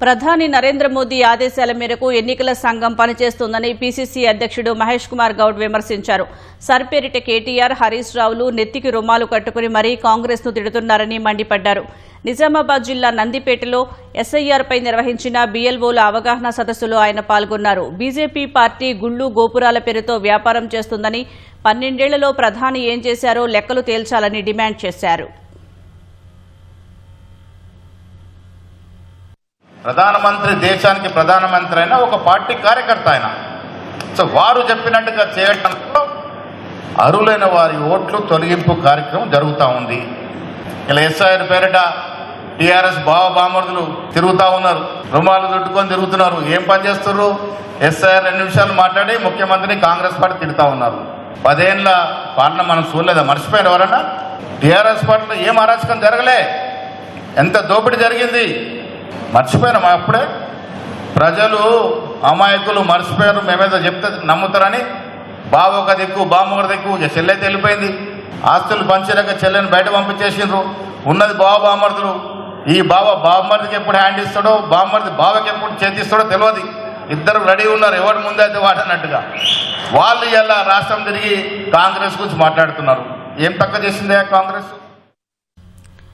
ప్రధాని నరేంద్ర మోదీ ఆదేశాల మేరకు ఎన్నికల సంఘం పనిచేస్తుందని పీసీసీ అధ్యక్షుడు మహేష్ కుమార్ గౌడ్ విమర్శించారు. సర్పేరిట కేటీఆర్, హరీష్ రావులు నెత్తికి రుమాలు కట్టుకుని మరీ కాంగ్రెస్ ను తిడుతున్నారని మండిపడ్డారు. నిజామాబాద్ జిల్లా నందిపేటలో ఎస్ఐఆర్పై నిర్వహించిన బీఎల్ఓల అవగాహన సదస్సులో ఆయన పాల్గొన్నారు. బీజేపీ పార్టీ గుళ్లు గోపురాల పేరుతో వ్యాపారం చేస్తుందని, 12 ఏళ్లలో ప్రధాని ఏం చేశారో లెక్కలు తేల్చాలని డిమాండ్ చేశారు. ప్రధానమంత్రి దేశానికి ప్రధానమంత్రి అయినా ఒక పార్టీ కార్యకర్త ఆయన. సో వారు చెప్పినట్టుగా చేయడంలో అర్హులైన వారి ఓట్లు తొలగింపు కార్యక్రమం జరుగుతూ ఉంది. ఇలా ఎస్ఐఆర్ పేరిట టీఆర్ఎస్ బామర్దులు తిరుగుతూ ఉన్నారు, రుమాలు చుట్టుకొని తిరుగుతున్నారు. ఏం పని చేస్తున్నారు? ఎస్ఐఆర్ 2 నిమిషాలు మాట్లాడి ముఖ్యమంత్రిని కాంగ్రెస్ పార్టీ తిడుతూ ఉన్నారు. 10 ఏళ్ళ పాలన మనం చూడలేదా? మర్చిపోయారు ఎవరన్నా? టీఆర్ఎస్ పార్టీలో ఏం అరాచకం జరగలే, ఎంత దోపిడీ జరిగింది మర్చిపోయినాం. అప్పుడే ప్రజలు అమాయకులు మర్చిపోయారు. మేమేదో చెప్తే నమ్ముతారని బావ ఒక దిక్కు, బామ్మ ఒక దిక్కు. చెల్లెఅయితే వెళ్ళిపోయింది, ఆస్తులు పంచేలాగా చెల్లెని బయట పంపించేసిండ్రు. ఉన్నది బామర్దులు. ఈ బామ్మర్దికి ఎప్పుడు హ్యాండ్ ఇస్తాడో, బామ్మర్ది బావకి ఎప్పుడు చేతిస్తాడో తెలియదు. ఇద్దరు రెడీ ఉన్నారు, ఎవరు ముందైతే వాడన్నట్టుగా. వాళ్ళు ఇలా రాష్ట్రం తిరిగి కాంగ్రెస్ గురించి మాట్లాడుతున్నారు. ఏం తక్కువ చేసిందే కాంగ్రెస్?